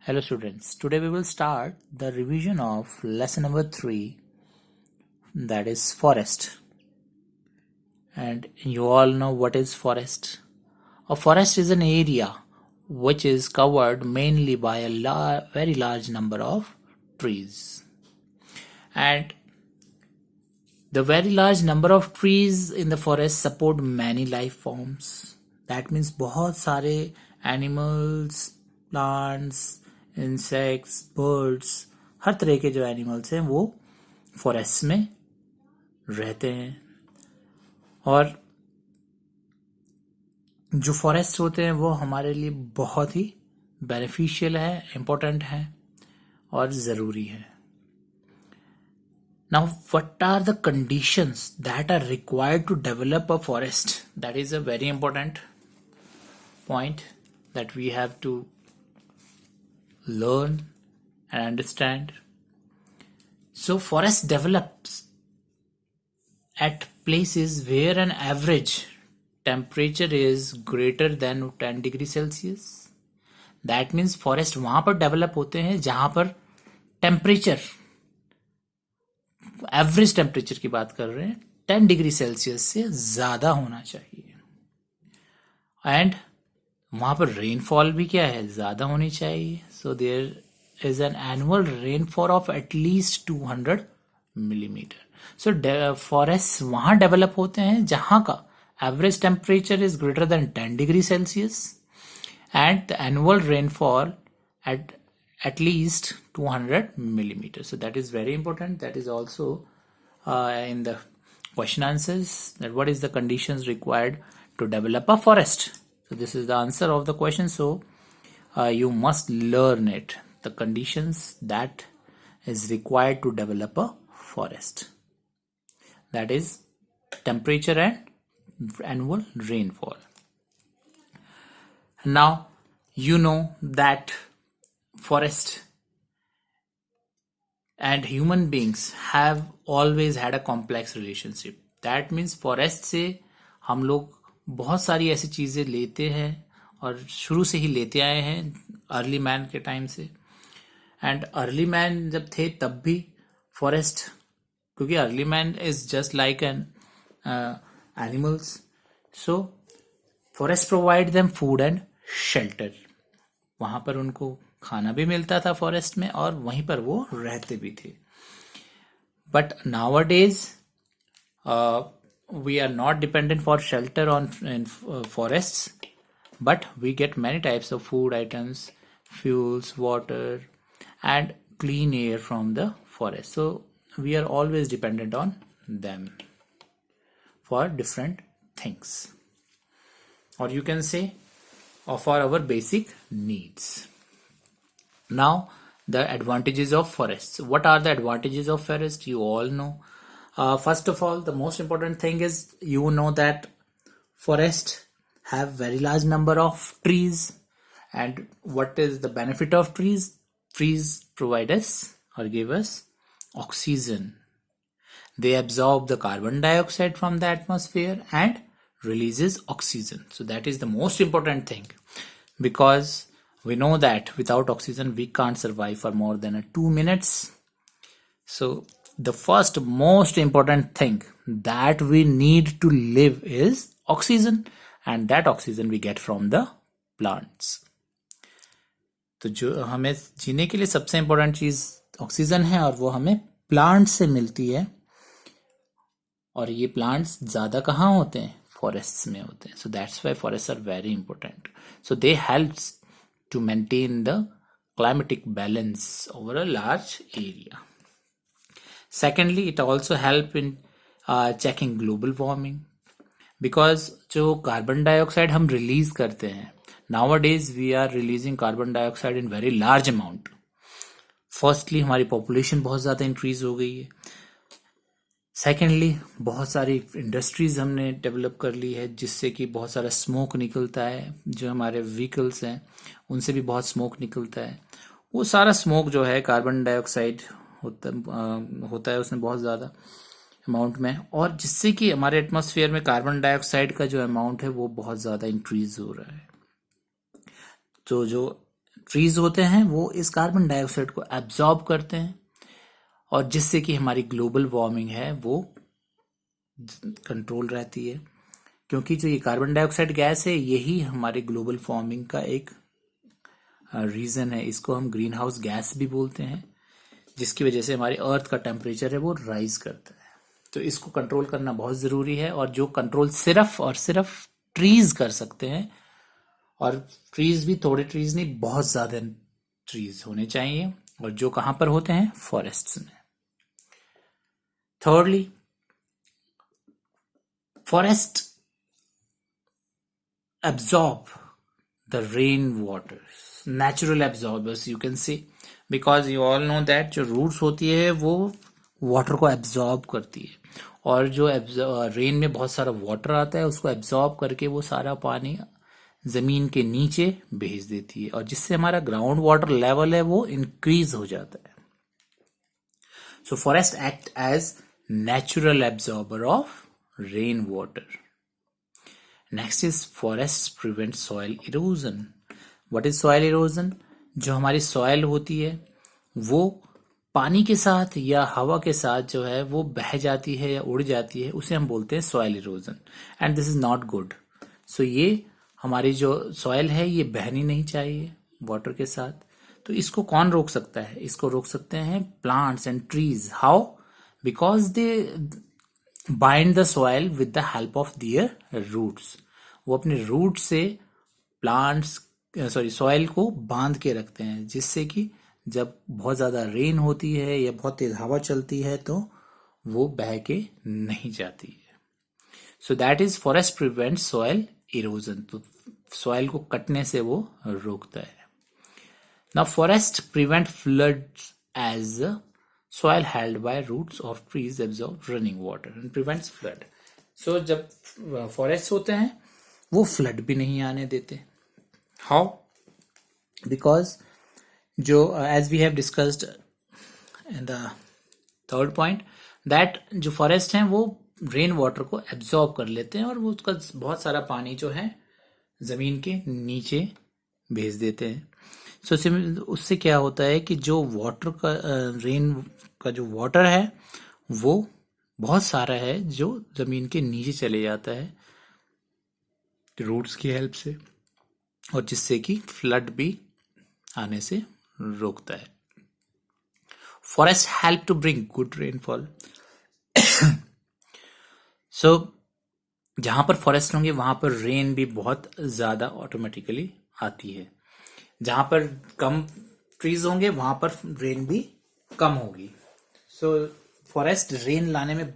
Hello students, today we will start the revision of lesson number 3, that is forest. And you all know what is forest. A forest is an area which is covered mainly by a very large number of trees. And the very large number of trees in the forest support many life forms. That means बहुत सारे animals, plants, insects, birds, हर तरह के जो animals हैं वो forest में रहते हैं. और जो फॉरेस्ट होते हैं वो हमारे लिए बहुत ही बेनिफिशियल है, इम्पोर्टेंट है और ज़रूरी है. Now, what are the conditions that are required to develop a forest? That is a very important point that we have to learn and understand. So forest develops at places where an average temperature is greater than 10 degree Celsius. That means forest वहां पर develop होते हैं जहां पर temperature, average temperature की बात कर रहे हैं, 10 डिग्री सेल्सियस से ज्यादा होना चाहिए. एंड वहां पर रेनफॉल भी क्या है, ज्यादा होनी चाहिए. So there is an annual rainfall of at least 200 millimetre. So forest वहां डेवलप होते हैं जहां का average temperature is greater than 10 degree Celsius and the annual rainfall at least 200 millimeters. So that is very important. That is also in the question answers, that what is the conditions required to develop a forest. So this is the answer of the question. So you must learn it, the conditions that is required to develop a forest. That is temperature and annual rainfall. Now you know that forest and human beings have always had a complex relationship. That means forest से हम लोग बहुत सारी ऐसी चीजें लेते हैं और शुरू से ही लेते आए हैं, अर्ली मैन के टाइम से. एंड अर्ली मैन जब थे तब भी फॉरेस्ट, क्योंकि early man is just like an animals, so forest provide them food and shelter. वहां पर उनको खाना भी मिलता था फॉरेस्ट में और वहीं पर वो रहते भी थे. But nowadays we are not dependent for shelter on in forests, but we get many types of food items, fuels, water and clean air from the forest. So we are always dependent on them for different things, or you can say for our basic needs. Now the advantages of forests. What are the advantages of forest? You all know. First of all, the most important thing is you know that forests have very large number of trees. And what is the benefit of trees? Trees provide us or give us oxygen. They absorb the carbon dioxide from the atmosphere and releases oxygen. So that is the most important thing, because we know that without oxygen we can't survive for more than 2 minutes. So the first most important thing that we need to live is oxygen, and that oxygen we get from the plants. तो जो हमें जीने के लिए सबसे important चीज oxygen है और वो हमें प्लांट्स से मिलती है. और ये प्लांट्स ज्यादा कहाँ होते हैं, फॉरेस्ट्स में होते हैं. So that's why forests are very important. So they helps to maintain the climatic balance over a large area. Secondly, it also help in checking global warming, because जो carbon dioxide हम release करते हैं, nowadays we are releasing carbon dioxide in very large amount. Firstly, हमारी population बहुत ज़्यादा increase हो गई है. सेकेंडली, बहुत सारी इंडस्ट्रीज हमने डेवलप कर ली है जिससे कि बहुत सारा स्मोक निकलता है. जो हमारे व्हीकल्स हैं उनसे भी बहुत स्मोक निकलता है. वो सारा स्मोक जो है कार्बन डाइऑक्साइड होता है उसमें बहुत ज़्यादा अमाउंट में, और जिससे कि हमारे एटमॉस्फेयर में कार्बन डाइऑक्साइड का जो अमाउंट है वो बहुत ज़्यादा इंक्रीज हो रहा है. तो जो ट्रीज होते हैं वो इस कार्बन डाइऑक्साइड को एब्जॉर्ब करते हैं, और जिससे कि हमारी ग्लोबल वार्मिंग है वो कंट्रोल रहती है। क्योंकि जो ये कार्बन डाइऑक्साइड गैस है यही हमारे ग्लोबल वार्मिंग का एक रीजन है। इसको हम ग्रीन हाउस गैस भी बोलते हैं, जिसकी वजह से हमारे अर्थ का टेम्परेचर है वो राइज करता है। तो इसको कंट्रोल करना बहुत ज़रूरी है, और जो कंट्रोल सिर्फ और सिर्फ ट्रीज कर सकते हैं, और ट्रीज भी थोड़े ट्रीज नहीं, बहुत ज़्यादा ट्रीज होने चाहिए, और जो कहाँ पर होते हैं, फॉरेस्ट्स में। Thirdly, forest absorb the rain waters, natural absorbers you can say, because you all know that जो roots होती है वो वाटर को एब्जॉर्ब करती है, और जो रेन में बहुत सारा वाटर आता है उसको एब्जॉर्ब करके वो सारा पानी जमीन के नीचे भेज देती है, और जिससे हमारा ग्राउंड वाटर लेवल है वो इंक्रीज हो जाता है। So forest act as natural absorber of rain water. Next is forest prevent soil erosion. What is soil erosion? जो हमारी सॉइल होती है वो पानी के साथ या हवा के साथ जो है वो बह जाती है या उड़ जाती है, उसे हम बोलते हैं soil erosion, and this is not good. So ये हमारी जो सॉइल है ये बहनी नहीं चाहिए वाटर के साथ। तो इसको कौन रोक सकता है? इसको रोक सकते हैं plants and trees. How? Because they bind the soil with the help of their roots. वो अपने रूट से प्लांट्स सॉइल को बांध के रखते हैं, जिससे कि जब बहुत ज्यादा रेन होती है या बहुत तेज हवा चलती है तो वो बह के नहीं जाती है। So that is forest prevent soil erosion. तो सॉइल को कटने से वो रोकता है। Now forest prevent floods as soil held by roots of trees absorb running water and prevents flood. So जब forests होते हैं वो flood भी नहीं आने देते। How? Because जो as we have discussed in the third point that जो forest हैं वो rain water को absorb कर लेते हैं, और वो उसका बहुत सारा पानी जो है जमीन के नीचे भेज देते हैं। सो उससे क्या होता है कि जो वाटर का रेन का जो वाटर है वो बहुत सारा है जो जमीन के नीचे चले जाता है रूट्स की हेल्प से, और जिससे कि फ्लड भी आने से रोकता है। Forest help to bring good rainfall. So जहां पर फॉरेस्ट होंगे वहां पर रेन भी बहुत ज्यादा ऑटोमेटिकली आती है। जहां पर कम ट्रीज होंगे वहां पर रेन भी कम होगी। सो फॉरेस्ट रेन लाने में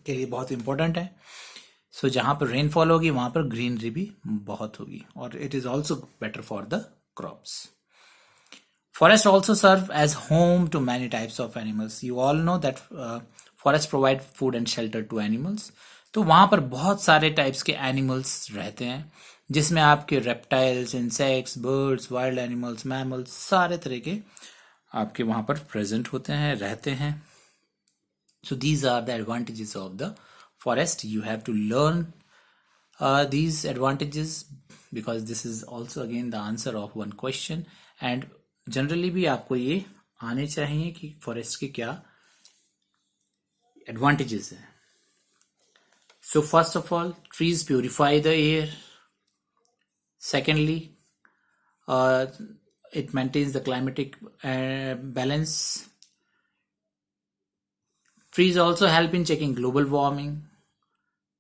के लिए बहुत इंपॉर्टेंट है। सो जहां पर रेनफॉल होगी वहां पर ग्रीनरी भी बहुत होगी, और it is also better for the crops. Forest also serve as home to many types of animals. You all know that forest provide food and shelter to animals. तो वहां पर बहुत सारे टाइप्स के एनिमल्स रहते हैं, जिसमें आपके reptiles, insects, birds, wild animals, mammals, सारे तरह के आपके वहां पर प्रेजेंट होते हैं, रहते हैं। So these are the advantages of the forest. You have to learn these advantages because this is also again the answer of one question, and generally भी आपको ये आने चाहिए कि फॉरेस्ट के क्या एडवांटेजेस हैं। So first of all, trees purify the air. Secondly, it maintains the climatic balance. Trees also help in checking global warming.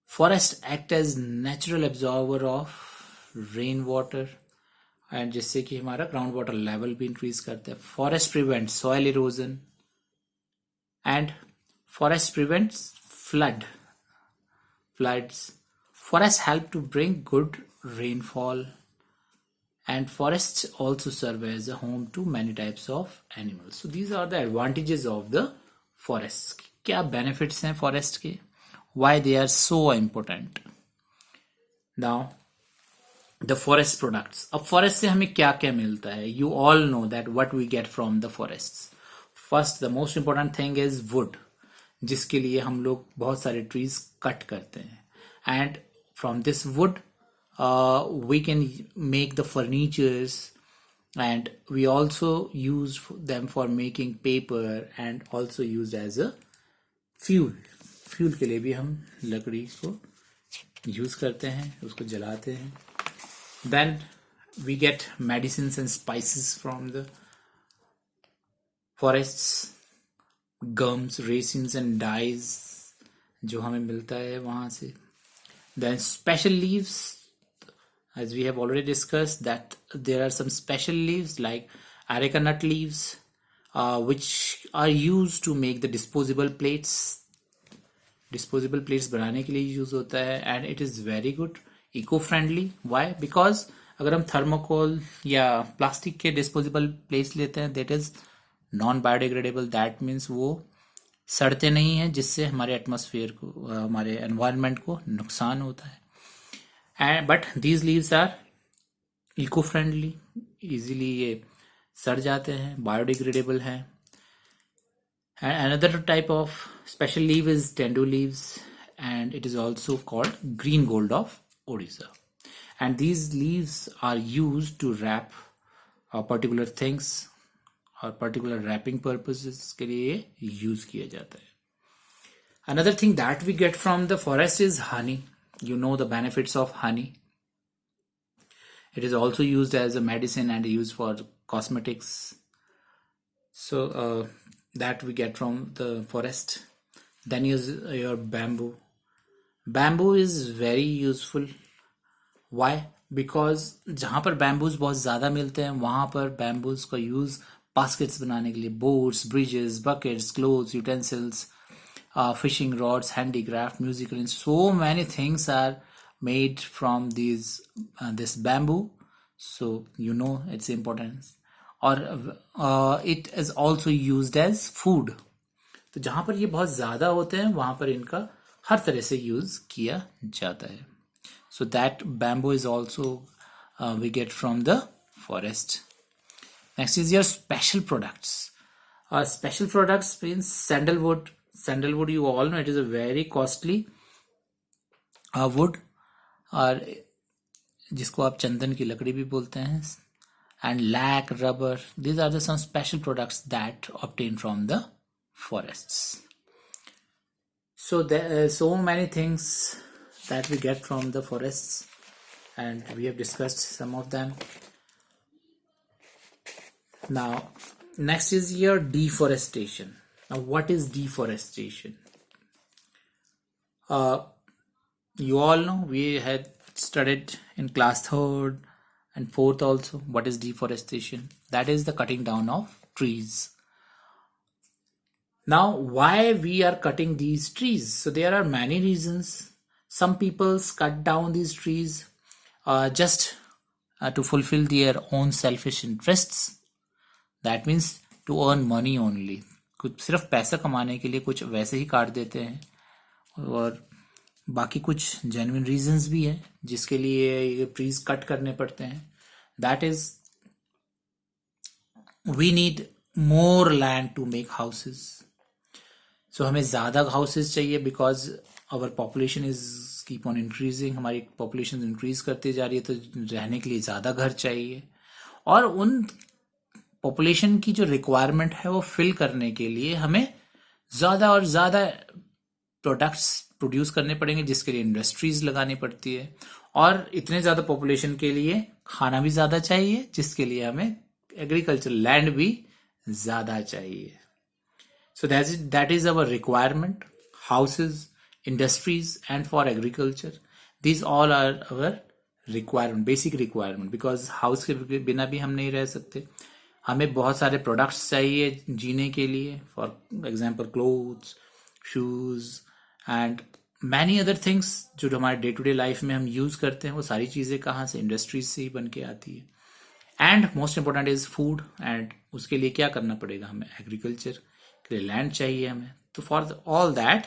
Forests act as natural absorber of rainwater, and जिससे कि हमारा ground water level भी increase करता है। Forest prevent soil erosion, and forest prevents floods. Forests help to bring good rainfall, and forests also serve as a home to many types of animals. So these are the advantages of the forests. क्या benefits हैं forest के? Why they are so important? Now, the forest products. अब forest से हमें क्या क्या मिलता है? You all know that what we get from the forests. First, the most important thing is wood, जिसके लिए हम लोग बहुत सारे trees cut करते हैं, and from this wood we can make the furnitures, and we also use them for making paper and also used as a fuel. Fuel के लिए भी हम लकड़ी को यूज करते हैं, उसको जलाते हैं. Then we get medicines and spices from the forests, gums, resins and dyes जो हमें मिलता है वहां से. Then special leaves, as we have already discussed that there are some special leaves like areca nut leaves, which are used to make the disposable plates. disposable plates बनाने के लिए use होता है and it is very good, eco friendly. why? because अगर हम thermocol या plastic के disposable plates लेते हैं that is non biodegradable, that means वो सड़ते नहीं हैं, जिससे हमारे एटमॉस्फेयर को, हमारे एनवायरनमेंट को नुकसान होता है. But these leaves are eco friendly, easily ये सड़ जाते हैं, बायोडिग्रेडेबल हैं. Another type of special leaf is tendu leaves, and it is also called green gold of Odisha. And these leaves are used to wrap particular things or particular wrapping purposes के लिए use किया जाता है. Another thing that we get from the forest is honey. You know the benefits of honey. It is also used as a medicine and used for cosmetics. So that we get from the forest. Then is your bamboo. Bamboo is very useful. Why? Because जहाँ पर bamboos बहुत ज़्यादा मिलते हैं वहाँ पर bamboos का use baskets बनाने के लिए, boats, bridges, buckets, clothes, utensils, fishing rods, handicraft, musical instruments, so many things are made from this bamboo. So you know its importance. और it is also used as food. तो जहाँ पर ये बहुत ज़्यादा होते हैं वहाँ पर इनका हर तरह से यूज किया जाता है. So that bamboo is also we get from the forest. Next is your special products. Special products means sandalwood. Sandalwood, you all know, it is a very costly wood, और जिसको आप चंदन की लकड़ी भी बोलते हैं. And lac, rubber, these are some special products that obtained from the forests. So there are so many things that we get from the forests, and we have discussed some of them. Now, next is your deforestation. Now, what is deforestation? You all know, we had studied in class 3rd and 4th also what is deforestation. That is the cutting down of trees. Now, why we are cutting these trees? So there are many reasons. Some people cut down these trees just to fulfill their own selfish interests. That means to earn money only. कुछ सिर्फ पैसा कमाने के लिए कुछ वैसे ही काट देते हैं, और बाकी कुछ जेन्युइन रीजंस भी हैं जिसके लिए ये ट्रीज कट करने पड़ते हैं. That is we need more land to make houses. So हमें ज़्यादा हाउसेस चाहिए because our population is keep on increasing. हमारी पॉपुलेशन इंक्रीज करती जा रही है, तो रहने के लिए ज़्यादा घर चाहिए, और उन पॉपुलेशन की जो रिक्वायरमेंट है वो फिल करने के लिए हमें ज़्यादा और ज़्यादा प्रोडक्ट्स प्रोड्यूस करने पड़ेंगे, जिसके लिए इंडस्ट्रीज लगानी पड़ती है, और इतने ज़्यादा पॉपुलेशन के लिए खाना भी ज़्यादा चाहिए, जिसके लिए हमें एग्रीकल्चर लैंड भी ज़्यादा चाहिए. So that is our requirement. Houses, industries and for agriculture, these all are our requirement, basic requirement. Because house के बिना भी हम नहीं रह सकते. हमें बहुत सारे प्रोडक्ट्स चाहिए जीने के लिए, for example clothes, shoes and many other things जो हमारे डे टू डे लाइफ में हम यूज करते हैं. वो सारी चीज़ें कहाँ से? इंडस्ट्रीज से ही बन के आती है. And most important is food. And उसके लिए क्या करना पड़ेगा? हमें एग्रीकल्चर के लिए लैंड चाहिए हमें. तो for all that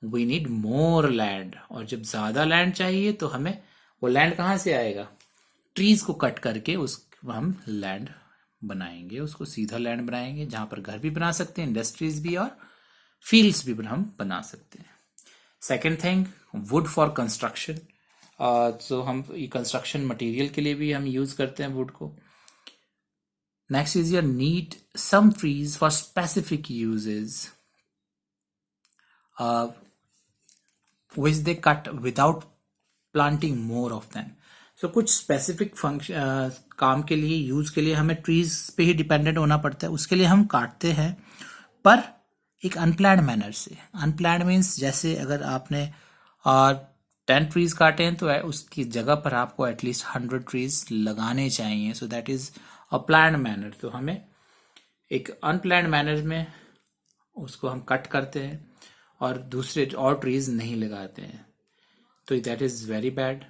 we need more land. और जब ज़्यादा लैंड चाहिए तो हमें वो लैंड कहाँ से आएगा? ट्रीज को कट करके उस हम लैंड बनाएंगे, उसको सीधा लैंड बनाएंगे जहाँ पर घर भी बना सकते हैं, इंडस्ट्रीज भी, और फील्ड्स भी हम बना सकते हैं. Second thing, wood for construction. So हम कंस्ट्रक्शन मटेरियल के लिए भी हम यूज करते हैं वुड को. Next is you need some trees for specific uses, which they cut without planting more of them. So कुछ specific function काम के लिए यूज के लिए हमें trees पे ही dependent होना पड़ता है, उसके लिए हम काटते हैं पर एक अनप्लान्ड मैनर से. अनप्लान्ड मीन्स जैसे अगर आपने 10 ट्रीज काटे हैं तो उसकी जगह पर आपको एटलीस्ट 100 ट्रीज लगाने चाहिए. So that is a planned manner. तो हमें एक अनप्लान्ड मैनर में उसको हम कट करते हैं और दूसरे और ट्रीज नहीं लगाते हैं, तो दैट इज वेरी बैड.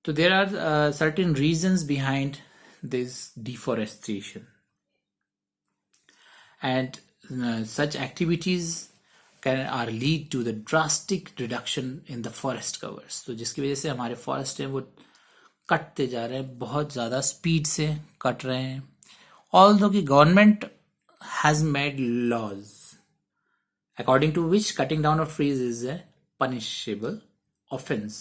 तो there are certain reasons behind this deforestation and such activities are lead to the drastic reduction in the forest covers. तो जिसकी वजह से हमारे फॉरेस्ट हैं वो कटते जा रहे हैं, बहुत ज़्यादा स्पीड से कट रहे हैं. Although कि government has made laws according to which cutting down of trees is a punishable offense.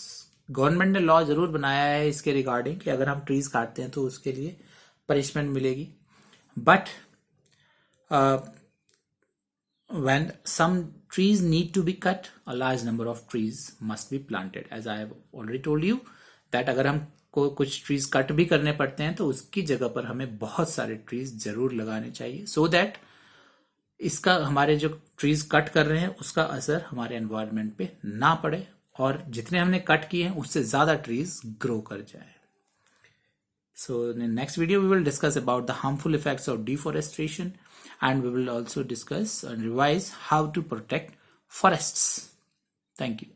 Government ने लॉ जरूर बनाया है इसके रिगार्डिंग कि अगर हम ट्रीज काटते हैं तो उसके लिए पनिशमेंट मिलेगी. But when some trees need to be cut, a large number of trees must be planted. As I have already told you that अगर हम को कुछ ट्रीज कट भी करने पड़ते हैं तो उसकी जगह पर हमें बहुत सारे ट्रीज जरूर लगाने चाहिए, so that इसका हमारे जो ट्रीज कट कर रहे हैं उसका असर हमारे एनवायरनमेंट पे ना पड़े और जितने हमने कट किए हैं उससे ज्यादा ट्रीज ग्रो कर जाए. So in the next video we will discuss about the harmful effects of deforestation, and we will also discuss and revise how to protect forests. Thank you.